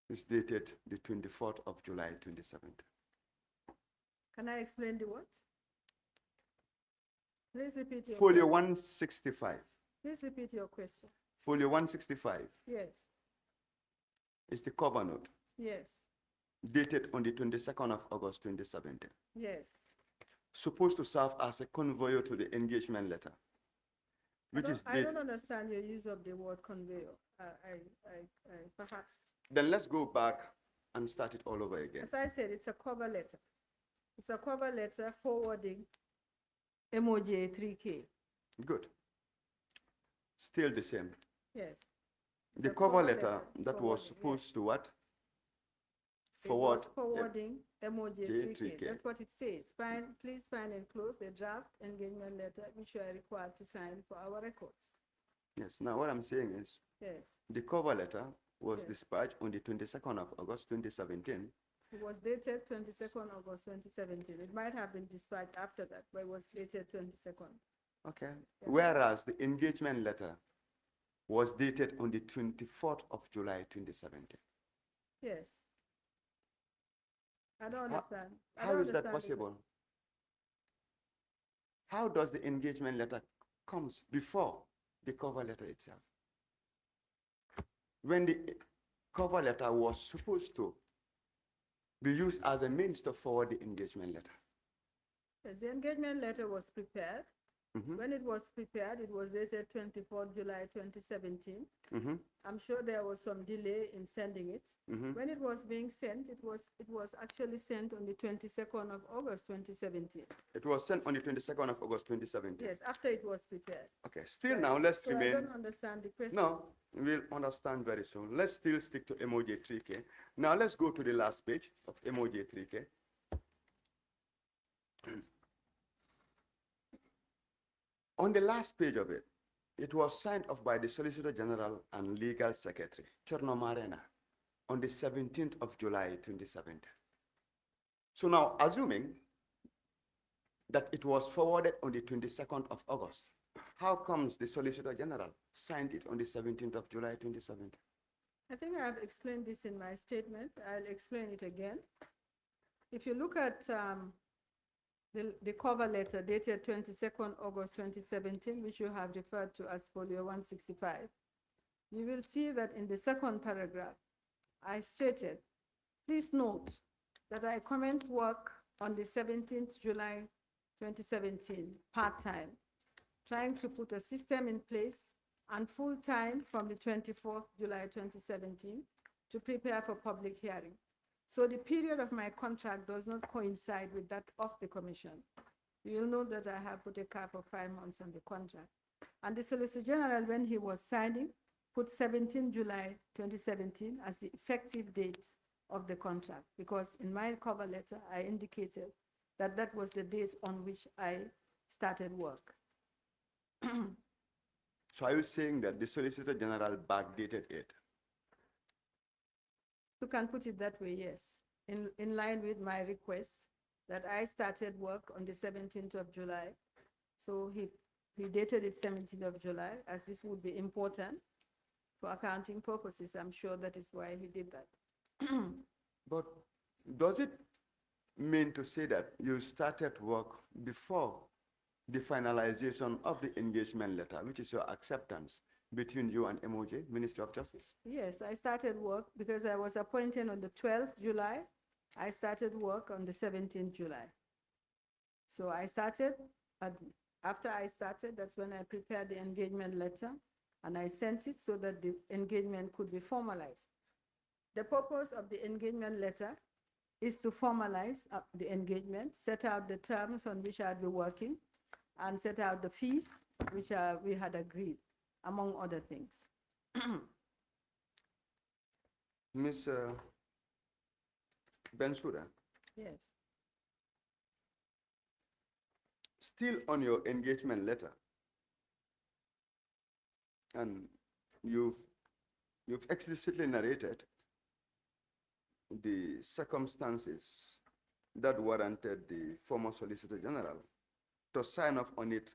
is dated the 24th of July 2017. Can I explain the what? Please repeat your Folio question. 165. Please repeat your question. Folio 165 Yes. is the cover note Yes. dated on the 22nd of August 2017. Yes. Supposed to serve as a conveyor to the engagement letter, which is I dated. don't understand your use of the word conveyor. Perhaps. Then let's go back and start it all over again. As I said, it's a cover letter. It's a cover letter forwarding MOJ 3K. Good. Still the same. Yes. The cover letter that was supposed to what? Forward. Forwarding MOJ 3K. 3K. That's what it says. Please find and close the draft engagement letter which you are required to sign for our records. Yes. Now what I'm saying is, yes, the cover letter was dispatched on the 22nd of August 2017. It was dated 22nd August 2017. It might have been dispatched after that, but it was dated 22nd. Okay. Yeah. Whereas the engagement letter was dated on the 24th of July 2017. Yes. I don't understand. How is that possible? How does the engagement letter comes before the cover letter itself? When the cover letter was supposed to be used as a means to forward the engagement letter. Yes, the engagement letter was prepared. When it was prepared, it was dated 24th July 2017. I'm sure there was some delay in sending it. When it was being sent, it was actually sent on the 22nd of August 2017. It was sent on the 22nd of August 2017? Yes, after it was prepared. Okay, still now let's remain. I don't understand the question. No, we'll understand very soon. Let's still stick to MOJ 3K. Now let's go to the last page of MOJ 3K. On the last page of it, it was signed off by the Solicitor General and Legal Secretary, Cherno Marena, on the 17th of July 2017. So now, assuming that it was forwarded on the 22nd of August, how comes the Solicitor General signed it on the 17th of July 2017? I think I've explained this in my statement. I'll explain it again. If you look at the cover letter dated 22nd August 2017, which you have referred to as folio 165, you will see that in the second paragraph, I stated, please note that I commenced work on the 17th July 2017, part-time, trying to put a system in place, and full-time from the 24th July 2017 to prepare for public hearing. So the period of my contract does not coincide with that of the commission. You will note that I have put a cap of 5 months on the contract. And the Solicitor General, when he was signing, put 17 July 2017 as the effective date of the contract, because in my cover letter, I indicated that that was the date on which I started work. So are you saying that the Solicitor General backdated it? You can put it that way, yes. In line with my request that I started work on the 17th of July. So he dated it 17th of July, as this would be important for accounting purposes. I'm sure that is why he did that. But does it mean to say that you started work before the finalization of the engagement letter, which is your acceptance between you and MOJ, Ministry of Justice? Yes, I started work because I was appointed on the 12th July. I started work on the 17th July. So I started, after I started, that's when I prepared the engagement letter, and I sent it so that the engagement could be formalized. The purpose of the engagement letter is to formalize the engagement, set out the terms on which I'd be working, and set out the fees which we had agreed, among other things. Ms. Bensouda? Yes. Still on your engagement letter, and you've explicitly narrated the circumstances that warranted the former Solicitor General to sign off on it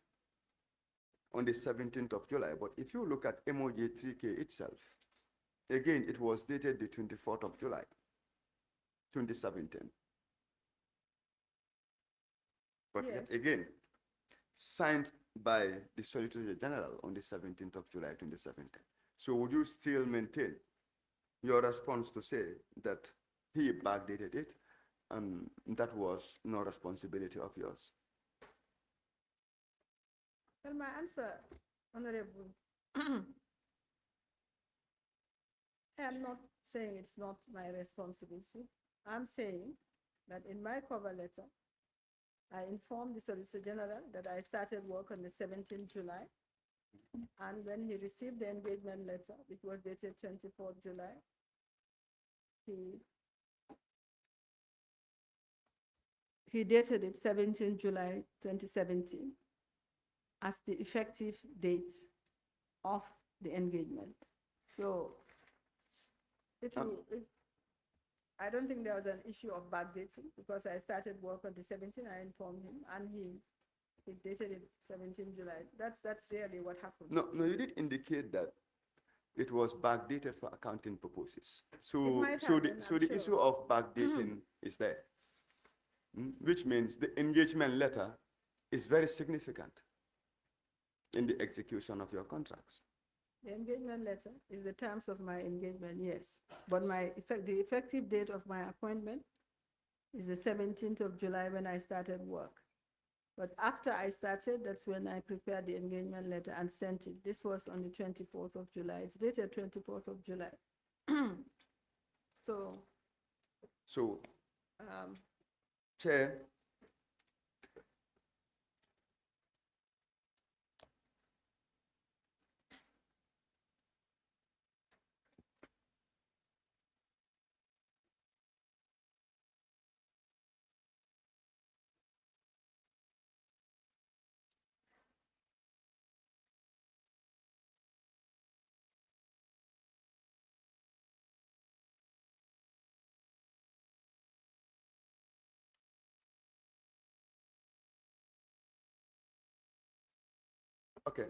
on the 17th of July. But if you look at MOJ 3K itself, Again, it was dated the 24th of July, 2017. But Yes. yet again, signed by the Solicitor General on the 17th of July, 2017. So would you still maintain your response to say that he backdated it and that was no responsibility of yours? Well, my answer, Honorable, I'm not saying it's not my responsibility. I'm saying that in my cover letter, I informed the Solicitor General that I started work on the 17th July. And when he received the engagement letter, which was dated 24th July, he dated it 17th July 2017 as the effective date of the engagement. So I don't think there was an issue of backdating because I started work on the 17th, I informed him, and he dated it 17th July. That's really what happened. No, you did indicate that it was backdated for accounting purposes. It So, might so have the, been, so I'm the sure. issue of backdating is there, which means the engagement letter is very significant in the execution of your contracts. The engagement letter is the terms of my engagement, yes. But the effective date of my appointment is the 17th of July when I started work. But after I started, that's when I prepared the engagement letter and sent it. This was on the 24th of July. It's dated 24th of July. So, Chair, okay.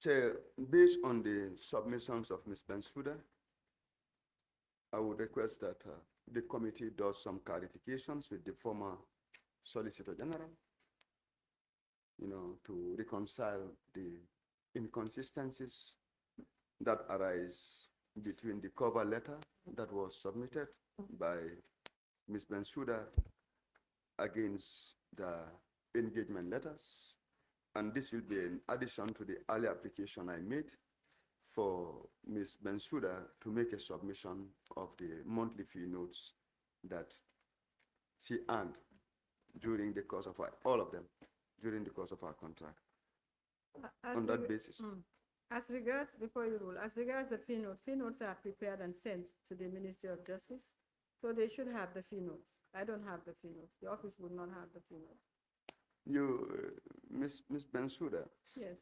Chair, based on the submissions of Ms. Bensouda, I would request that the committee does some clarifications with the former Solicitor General, to reconcile the inconsistencies that arise between the cover letter that was submitted by Ms. Bensouda against the engagement letters. And this will be in addition to the early application I made for Ms. Bensouda to make a submission of the monthly fee notes that she earned during the course of all of them, during the course of our contract. On that basis. As regards, before you rule, as regards the fee notes are prepared and sent to the Ministry of Justice, so they should have the fee notes. I don't have the fee notes. The office would not have the fee notes. Ms. Bensouda? Yes.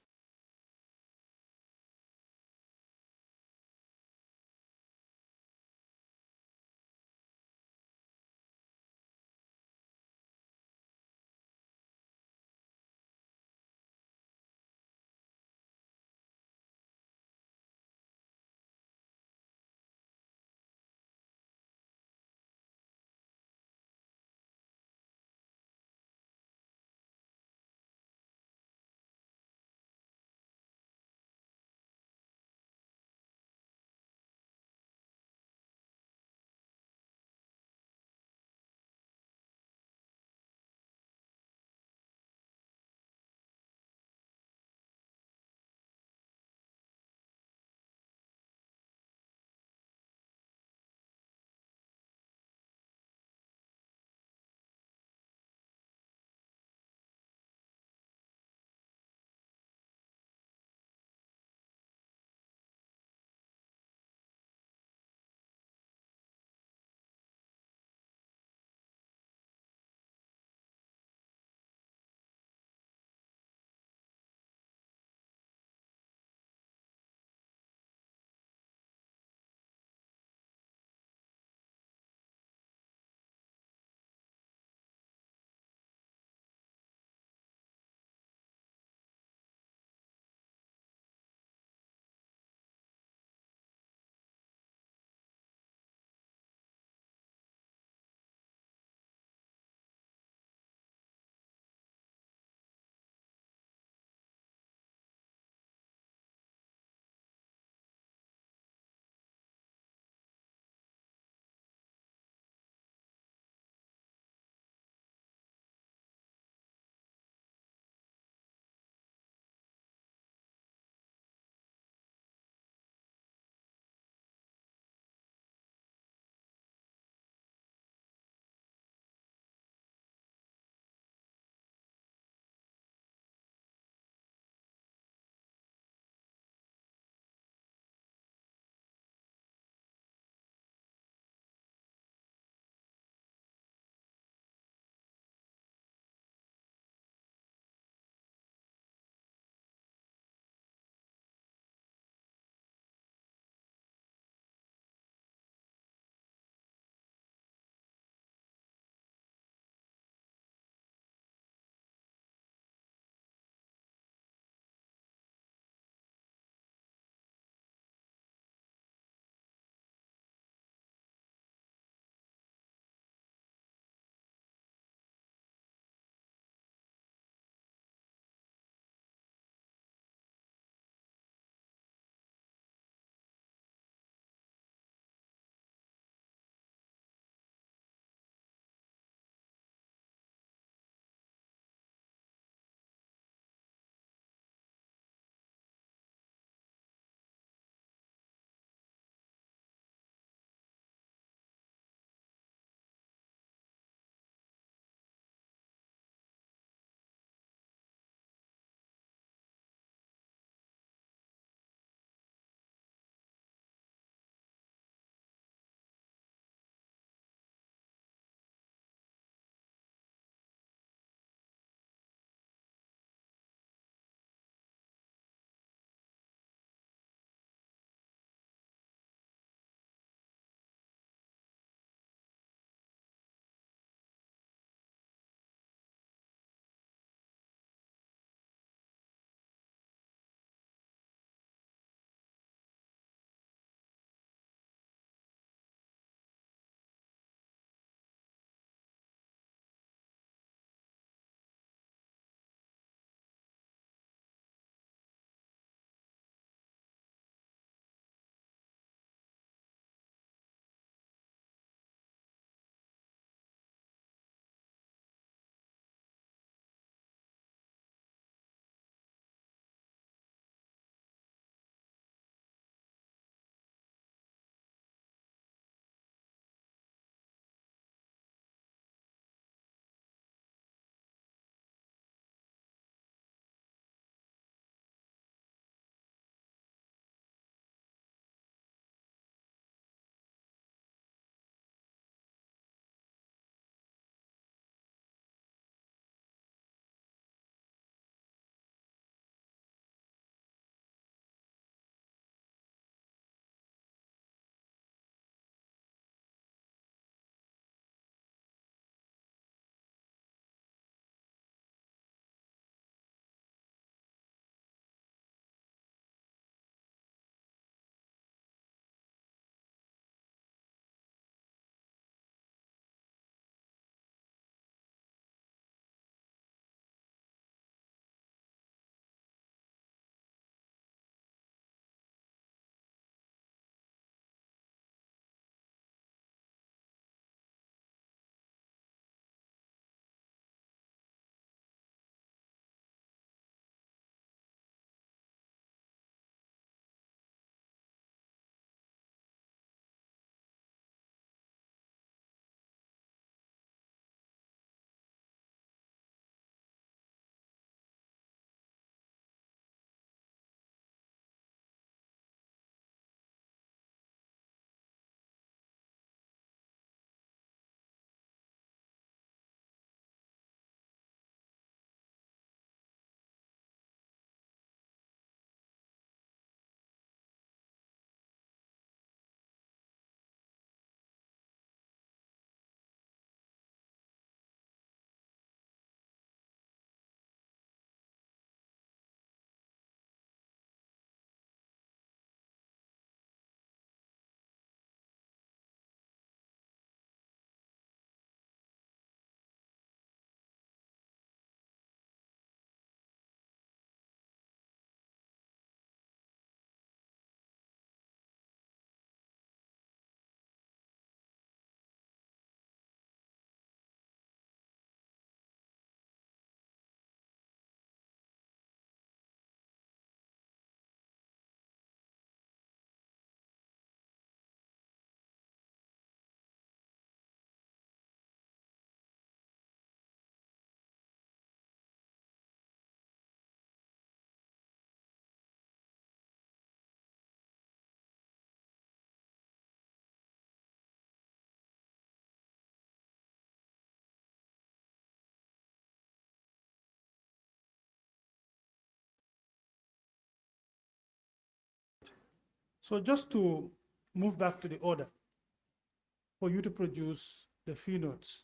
So just to move back to the order, for you to produce the fee notes,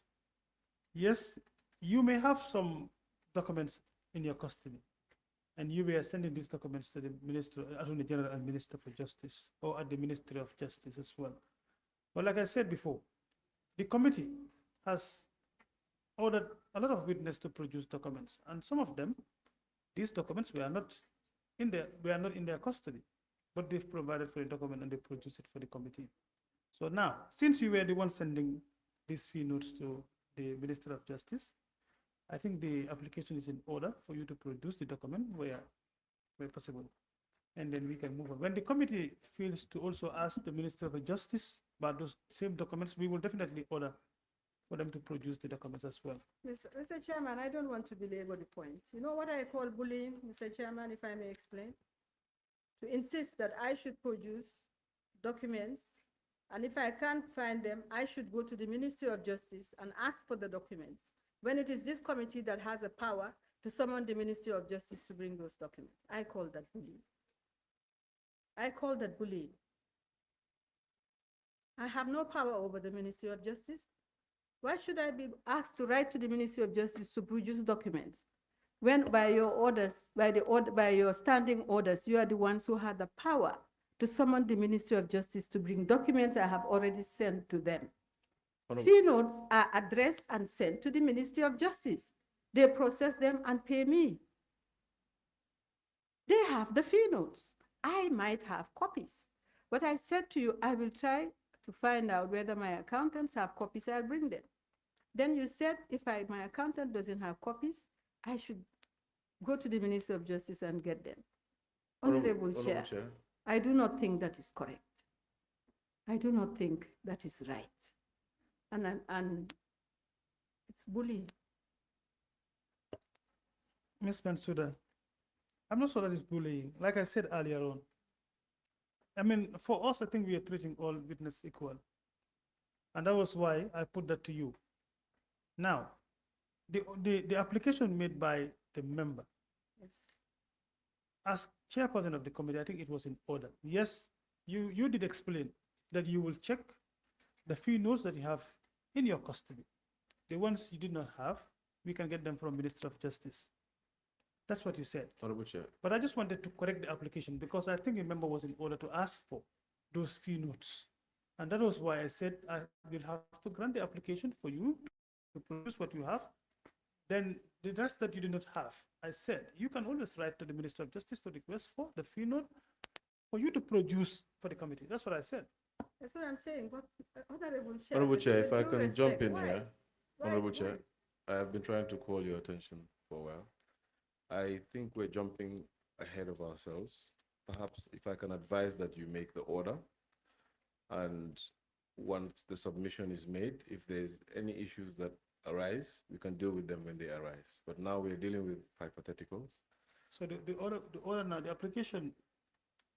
yes, you may have some documents in your custody, and you were sending these documents to the Minister, Attorney General and Minister for Justice, or at the Ministry of Justice as well. But like I said before, the committee has ordered a lot of witnesses to produce documents, and some of them, these documents were not in their custody, but they've provided for the document and they produced it for the committee. So now, since you were the one sending these fee notes to the Minister of Justice, I think the application is in order for you to produce the document where possible, and then we can move on. When the committee feels to also ask the Minister of Justice about those same documents, we will definitely order for them to produce the documents as well. Mr. Chairman, I don't want to belabor the point. You know what I call bullying, Mr. Chairman, if I may explain? To insist that I should produce documents, and if I can't find them, I should go to the Ministry of Justice and ask for the documents, when it is this committee that has the power to summon the Ministry of Justice to bring those documents. I call that bullying. I call that bullying. I have no power over the Ministry of Justice. Why should I be asked to write to the Ministry of Justice to produce documents when by your orders, by your standing orders, you are the ones who had the power to summon the Ministry of Justice to bring documents I have already sent to them? Fee notes are addressed and sent to the Ministry of Justice. They process them and pay me. They have the fee notes. I might have copies. But I said to you, I will try to find out whether my accountants have copies, I'll bring them. Then you said if my accountant doesn't have copies, I should go to the Ministry of Justice and get them. Honorable Chair, I do not think that is correct. I do not think that is right. And it's bullying. Ms. Mansuda, I'm not sure that is bullying. Like I said earlier on, I mean, for us, I think we are treating all witnesses equal. And that was why I put that to you. Now, the application made by the member, Yes. as chairperson of the committee, I think it was in order. Yes, you did explain that you will check the fee notes that you have in your custody. The ones you did not have, we can get them from Minister of Justice. That's what you said. Honorable Chair. But I just wanted to correct the application because I think the member was in order to ask for those fee notes. And that was why I said I will have to grant the application for you to produce what you have. Then the rest that you did not have, I said, you can always write to the Minister of Justice to request for the fee note for you to produce for the committee. That's what I said. That's what I'm saying. But Honorable Chair, Honorable Chair, if I due can jump respect, in why? here. Why? Honorable Why? Chair, I have been trying to call your attention for a while. I think we're jumping ahead of ourselves. Perhaps if I can advise that you make the order, and once the submission is made, if there's any issues that arise, we can deal with them when they arise. But now we're dealing with hypotheticals. So the order now, the application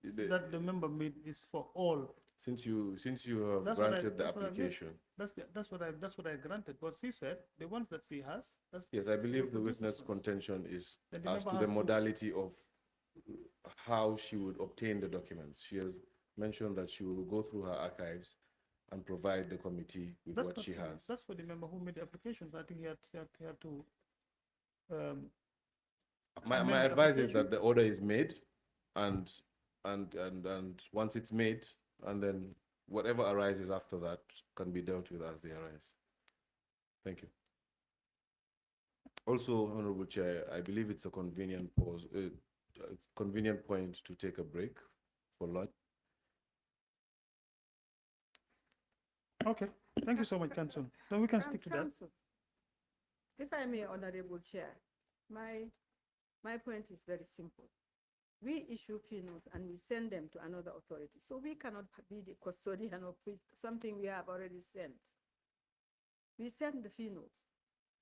The- that the member made is for all. Since you have That's what I- granted the that's what I meant. application, That's what I granted. But she said the ones that she has. yes, I believe the produce witness those ones. contention is Then the as member to the has to- modality of how she would obtain the documents. She has mentioned that she will go through her archives and provide the committee with That's what not she for- has. That's for the member who made the applications. I think he had to. My amend the advice is application. that the order is made, and once it's made, and then whatever arises after that can be dealt with as they arise. Thank you. Also, Honorable Chair, I believe it's a convenient convenient point to take a break for lunch. Okay, thank you so much, Council. Then we can stick to that. Counsel, if I may, Honorable Chair, my point is very simple. We issue fee notes and we send them to another authority. So we cannot be the custodian of something we have already sent. We send the fee notes.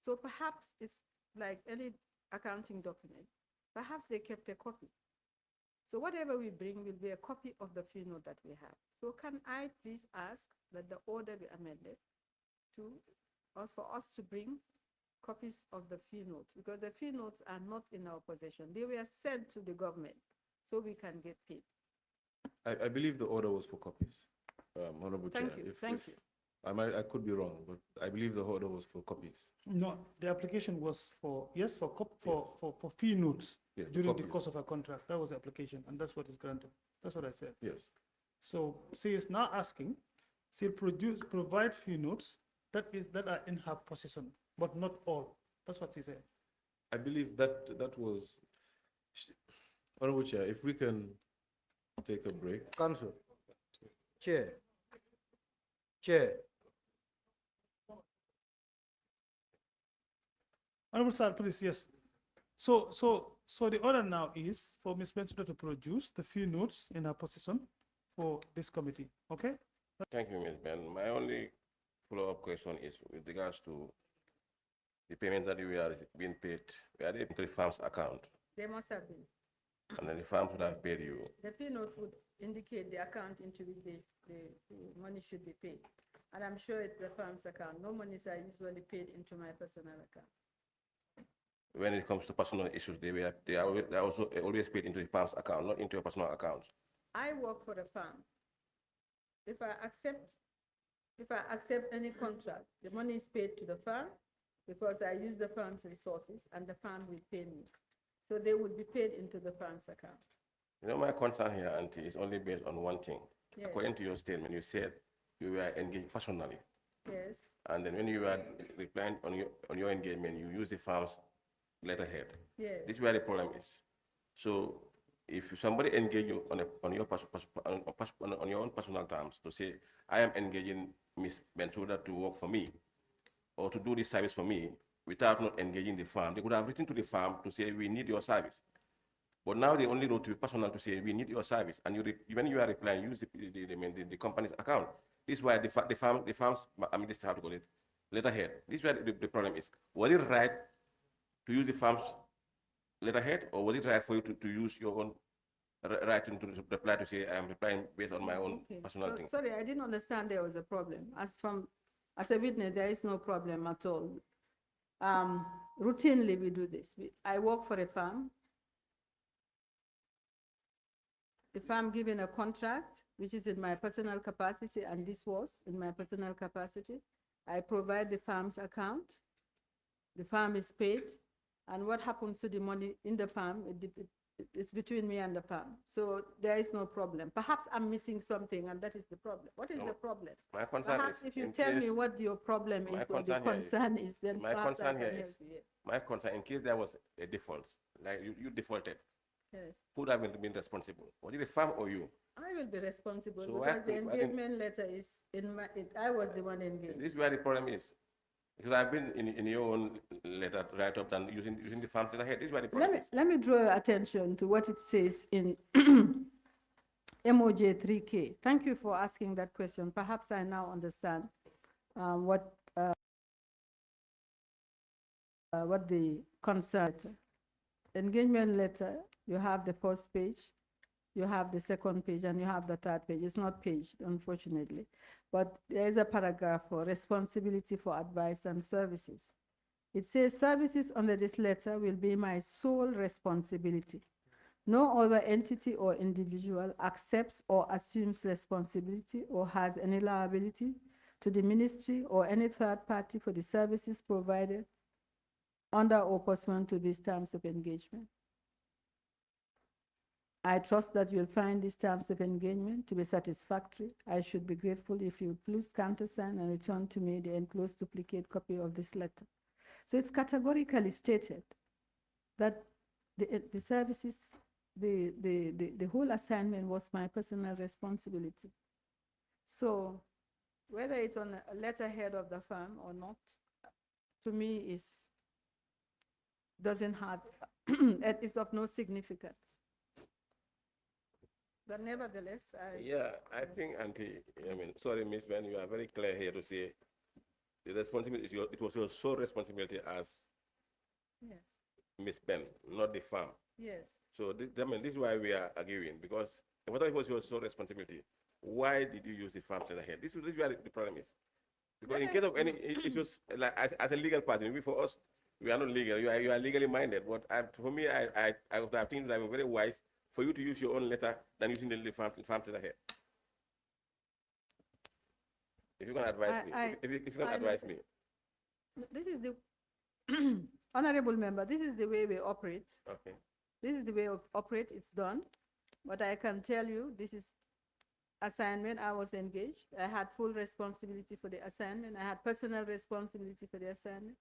So perhaps it's like any accounting document. Perhaps they kept a copy. So whatever we bring will be a copy of the fee note that we have. So can I please ask that the order be amended for us to bring copies of the fee notes, because the fee notes are not in our possession. They were sent to the government so we can get paid. I believe the order was for copies, Honorable Chair. Thank you, thank you. I could be wrong, but I believe the order was for copies. No, the application was for, yes, for, Yes. for fee notes Yes, the during the copies. course of a contract. That was the application, and that's what is granted. That's what I said. Yes. So she is now asking, she'll provide fee notes that are in her possession, but not all. That's what she said. I believe that was, Honorable Chair, if we can take a break. Council. Chair. Chair. Honorable Sir, please, yes. So the order now is for Ms. Bensuda to produce the fee notes in her possession for this committee, okay? Thank you, Ms. Ben. My only follow-up question is with regards to the payments that we are being paid. Were they into the farm's account? They must have been. And then the farm would have paid you. The fee notes would indicate the account into which the money should be paid. And I'm sure it's the firm's account. No monies are usually paid into my personal account. When it comes to personal issues, they are also always paid into the farm's account, not into your personal account. I work for the farm. If I accept any contract, the money is paid to the farm because I use the farm's resources and the farm will pay me. So they would be paid into the farm's account. You know, my concern here, Auntie, is only based on one thing. Yes. According to your statement, you said you were engaged personally. Yes, And then when you were replying on your engagement, you use the farm's letterhead. yes. This is where the problem is. So if somebody engage you on your own personal terms to say, I am engaging Ms. Bensuda to work for me or to do this service for me without not engaging the farm, they could have written to the farm to say, we need your service. But now they only wrote to you personal to say, we need your service. And when you are replying, use the company's account. This is why the farm's, I mean, this is how to call it, letterhead. This is where the problem is. Was it right to use the farm's letterhead, or was it right for you to use your own writing to reply to say, I am replying based on my own Okay. personal thing? Sorry, I didn't understand there was a problem. As a witness, there is no problem at all. Routinely we do this. I work for a farm. The farm given a contract, which is in my personal capacity, and this was in my personal capacity. I provide the farm's account. The farm is paid. And what happens to the money in the farm, it's between me and the farm. So there is no problem. Perhaps I'm missing something, and that is the problem. What is No, the problem? My concern Perhaps is, if you in tell me case- what your problem my is or the concern here is- concern is, then my perhaps I concern can here help is- you. my concern, in case there was a default, like you defaulted, Yes. who would have been responsible? Was it the farm or you? I will be responsible So why because the couldn't- why didn't- engagement letter is in I was the one engaged. This is where the problem is. Because I've been in your own letter write-up than using the farm's letterhead. This is where the problem is. Let me draw your attention to what it says in MOJ 3K. Thank you for asking that question. Perhaps I now understand what the concern. Engagement letter, you have the first page, you have the second page, and you have the third page. It's not paged, unfortunately. But there is a paragraph for responsibility for advice and services. It says services under this letter will be my sole responsibility. No other entity or individual accepts or assumes responsibility or has any liability to the ministry or any third party for the services provided under or pursuant to these terms of engagement. I trust that you'll find these terms of engagement to be satisfactory. I should be grateful if you would please countersign and return to me the enclosed duplicate copy of this letter. So it's categorically stated that the services, the whole assignment was my personal responsibility. So whether it's on a letterhead of the firm or not, to me doesn't have, it is of no significance. But nevertheless, I think, Auntie, I mean, sorry, Miss Ben, you are very clear here to say the responsibility, it was your sole responsibility as yes, Miss Ben, not the farm. yes. So this is why we are arguing, because whether it was your sole responsibility, why did you use the farm letterhead? This is where the problem is. Because in case of any issues, like as a legal person, for us, we are not legal. You are legally minded. But for me, I think that I'm very wise for you to use your own letter than using the farm letter here? If you're going to advise me, if you're going to advise me. This is the, honorable member, this is the way we operate. Okay. This is the way we operate, it's done. But I can tell you, this is assignment, I was engaged. I had full responsibility for the assignment. I had personal responsibility for the assignment.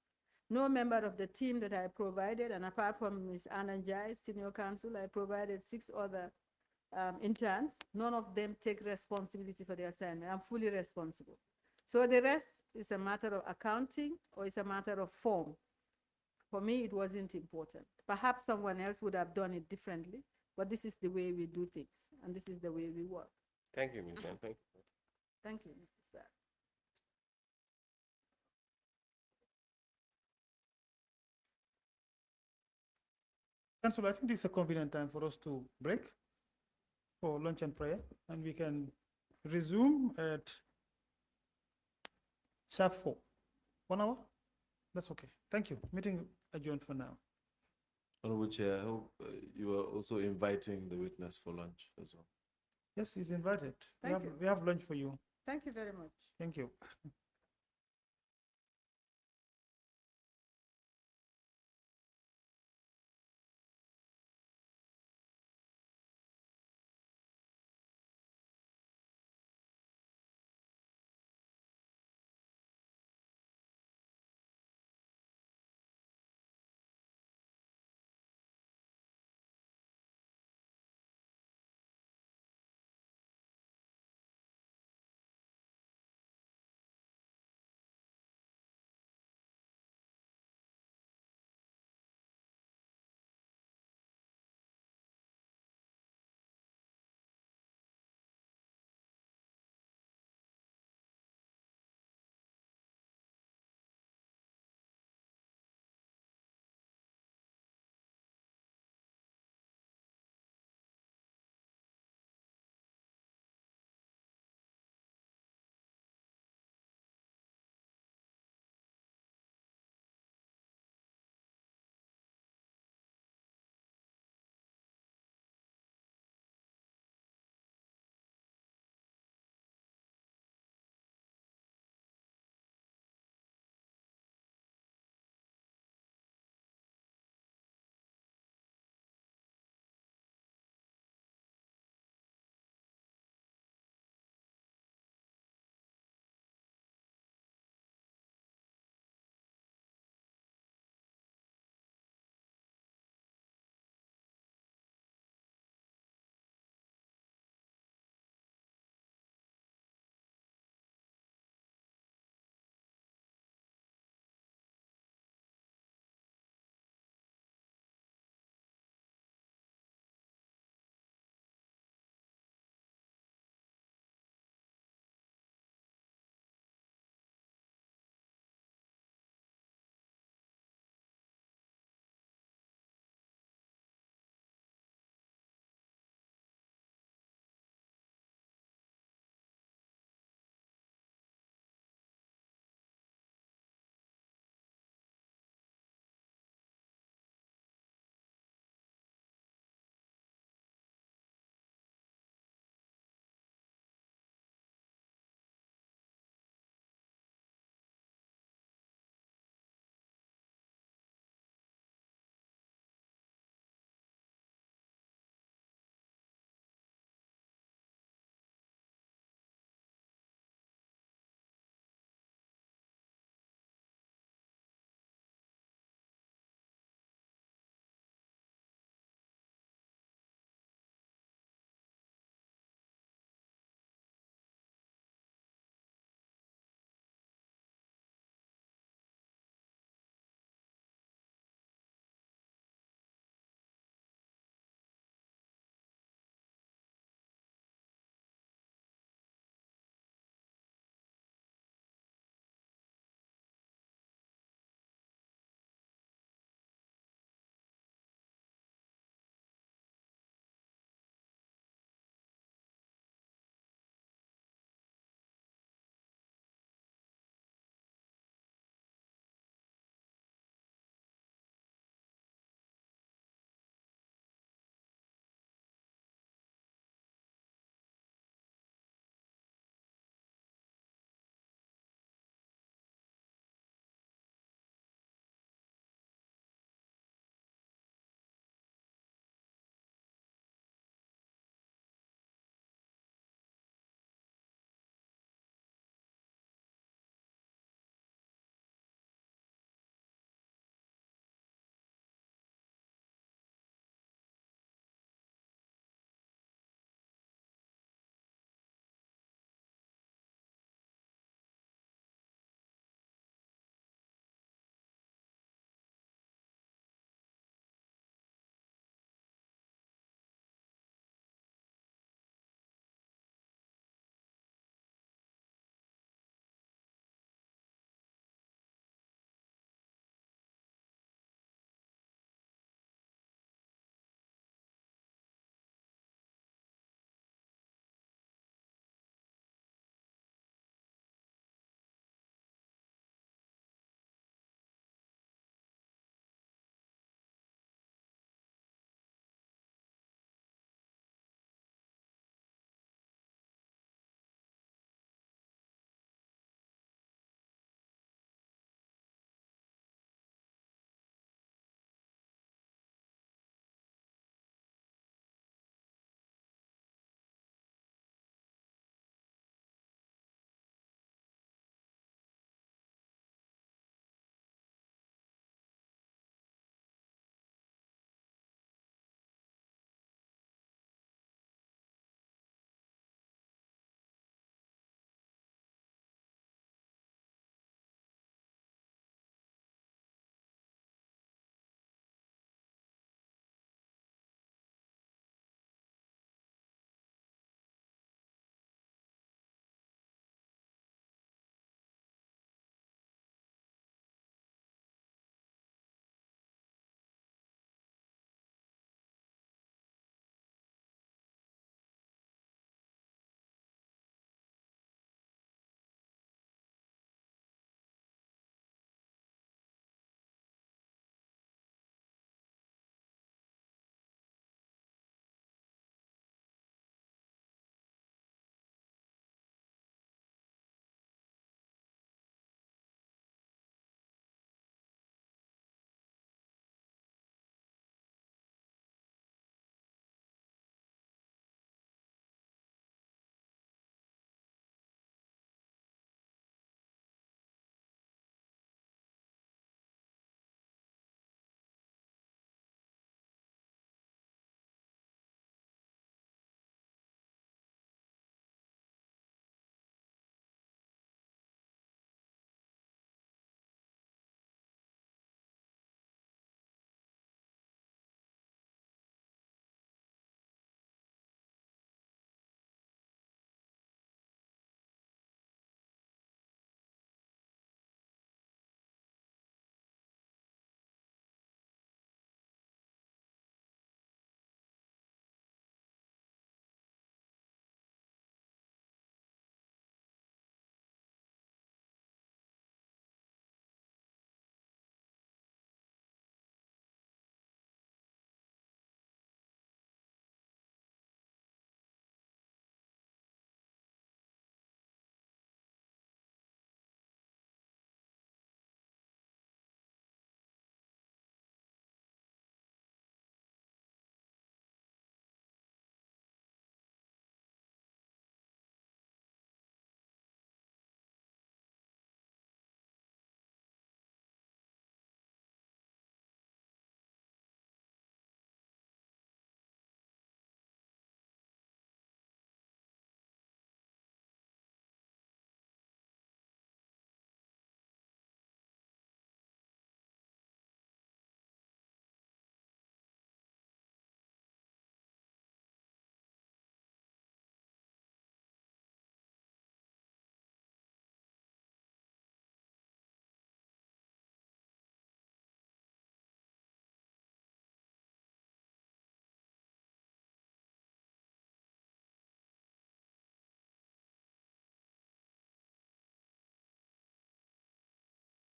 No member of the team that I provided, and apart from Ms. Anna Jai, senior counsel, I provided 6 other interns. None of them take responsibility for the assignment. I'm fully responsible. So the rest is a matter of accounting or it's a matter of form. For me, it wasn't important. Perhaps someone else would have done it differently, but this is the way we do things, and this is the way we work. Thank you, Ms. Man. Thank you. Thank you, Mr. Sarr. Council, I think this is a convenient time for us to break for lunch and prayer, and we can resume at sharp 4. 1 hour? That's okay. Thank you. Meeting adjourned for now. Honorable Chair, I hope you are also inviting the witness for lunch as well. Yes, he's invited. Thank you. We have lunch for you. Thank you very much. Thank you.